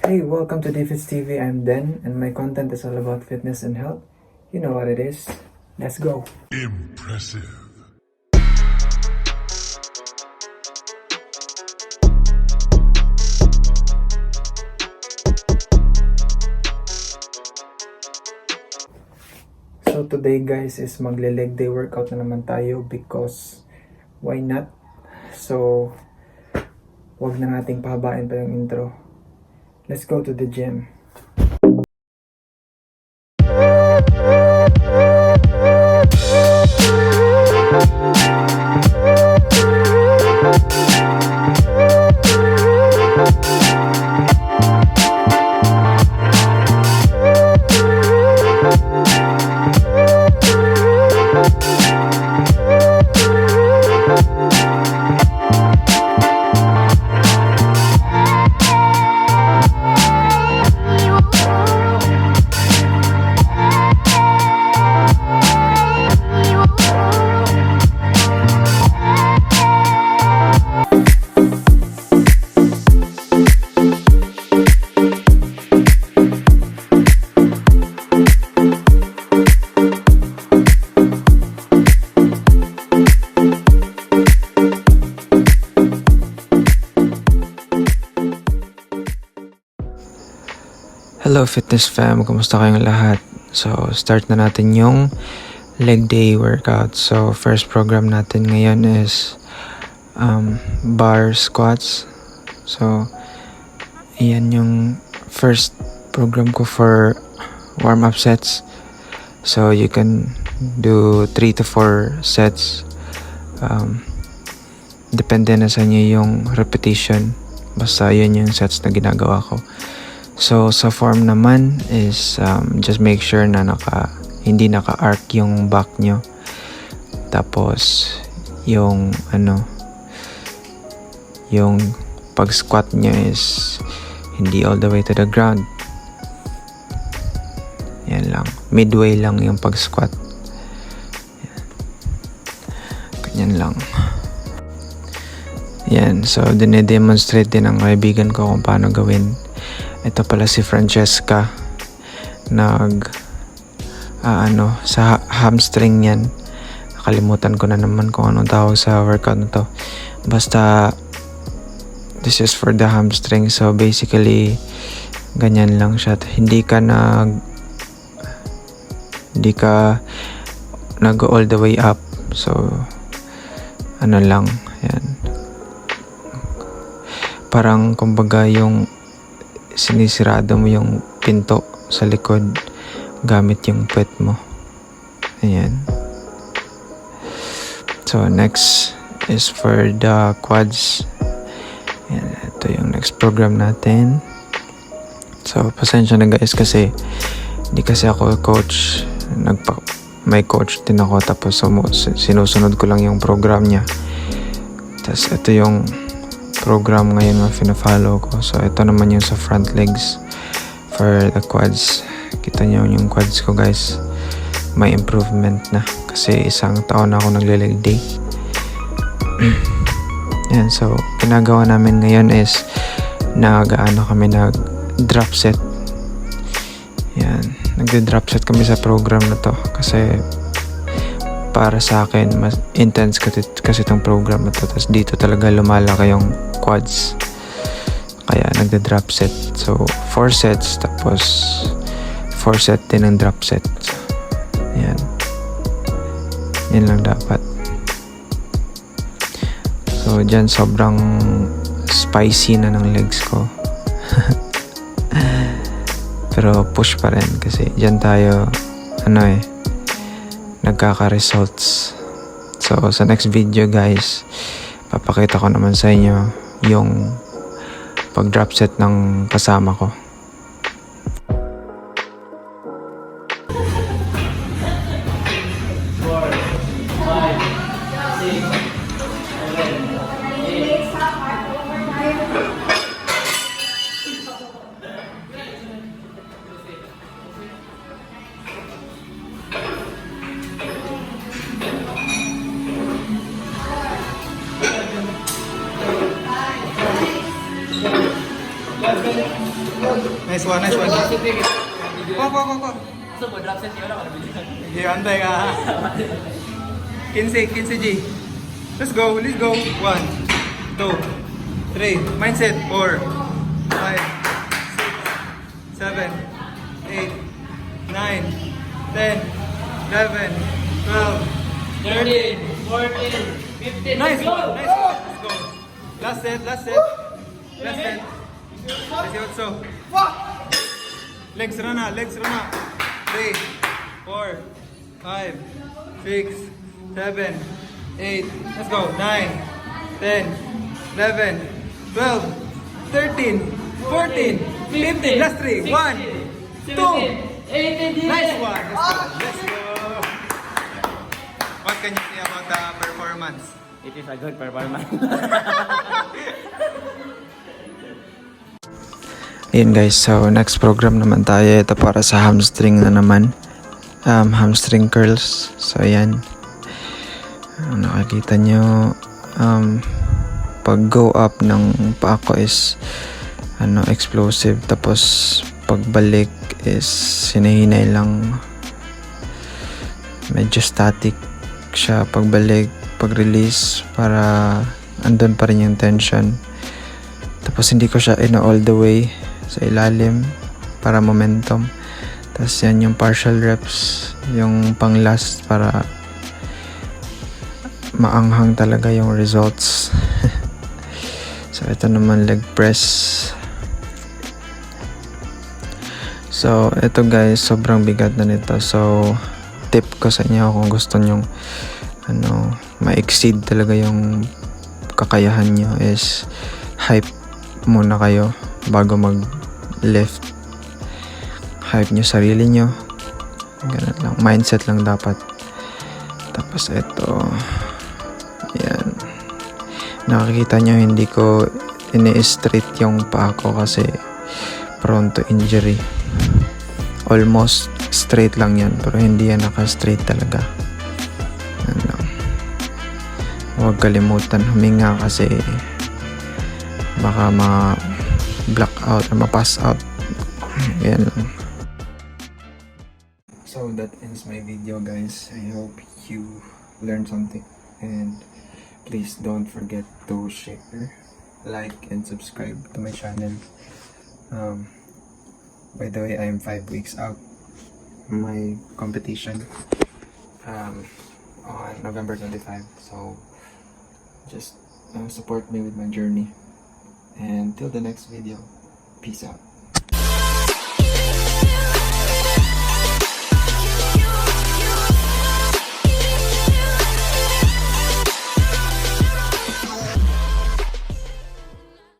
Hey, welcome to David's TV. I'm Den, and my content is all about fitness and health. You know what it is. Let's go. Impressive. So today guys is magle-leg day workout na naman tayo because why not? So wag na nating pahabain pa yung intro. Let's go to the gym. Hello fitness fam, kumusta kayong lahat? So start na natin yung leg day workout. So first program natin ngayon is bar squats. So iyan yung first program ko for warm up sets. So you can do 3 to 4 sets. Depende na sa inyo yung repetition. Basta yun yung sets na ginagawa ko. So sa form naman is just make sure na hindi naka-arc yung back nyo. Tapos yung yung pag-squat nyo is hindi all the way to the ground. Yan lang. Midway lang yung pag-squat. Ganyan lang. Yan. So dine-demonstrate din ng kaibigan ko kung paano gawin. Ito pala si Francesca. Sa hamstring yan. Nakalimutan ko na naman kung anong tawag sa workout na to. Basta, this is for the hamstring. So, basically, ganyan lang siya. Hindi ka nag all the way up. So, lang. Yan. Parang, kumbaga, yung sinisirado mo yung pinto sa likod gamit yung puwet mo. Ayan. So next is for the quads. Ayan, ito yung next program natin. So pasensya na guys kasi hindi kasi ako coach. May coach din ako tapos sinusunod ko lang yung program niya. Tapos ito yung program ngayon na fina-follow ko. So ito naman yung sa front legs for the quads. Kita nyo yung quads ko guys, may improvement na kasi 1 taon na ako nagle-leg day. Yan, so ginagawa namin ngayon is kami nag-drop set. Yan, nagde-drop set kami sa program na to kasi para sa akin mas intense kasi itong program na to. Tapos dito talaga lumalaki yung quads, kaya nagda-drop set. So 4 sets tapos 4 set din ng drop set. Yan lang dapat. So dyan sobrang spicy na ng legs ko. Pero push pa rin kasi dyan tayo nagkaka-results. So sa next video guys, papakita ko naman sa inyo yung pag-drop set ng kasama ko. Nice one, nice one. Ko. So, drop set yun ako. Sige, antay ka. 15 G. Let's go. 1, 2, 3. Mindset. 4, 5, 6, 7, 8, 9, 10, 11, 12, 13, 14, 15. Nice Let's go! one. Let's go. Last set. Let's see what's so. Legs rana. 3, 4, 5, 6, 7, 8. Let's go. 9, 10, 11, 12, 13, 14, 15. Last 3. 1, 2. 18, Nice one. Let's go. What can you say about the performance? It is a good performance. Ayun guys, so next program naman tayo. Ito para sa hamstring na naman. Hamstring curls. So ayan. Nakikita nyo, pag go up ng paa ko is explosive. Tapos pagbalik is hinahinay lang. Medyo static siya pagbalik, pag-release para andun pa rin yung tension. Tapos hindi ko siya all the way sa ilalim para momentum. Tapos yan yung partial reps, yung pang last para maanghang talaga yung results. So ito naman leg press. So ito guys, sobrang bigat na nito. So tip ko sa inyo kung gusto nyong ma-exceed talaga yung kakayahan nyo is hype muna kayo bago mag-lift. Hype nyo sarili nyo. Ganun lang. Mindset lang dapat. Tapos ito. Yan. Nakikita nyo hindi ko ini-straight yung paa ko kasi prone to injury. Almost straight lang yan pero hindi yan naka-straight talaga. Yan lang. Huwag kalimutan huminga kasi baka ma-black out or ma-pass out. Yan lang. So that ends my video guys. I hope you learned something and please don't forget to share, like and subscribe to my channel. By the way, I am 5 weeks out from my competition on November 25. So just support me with my journey. And till the next video, peace out.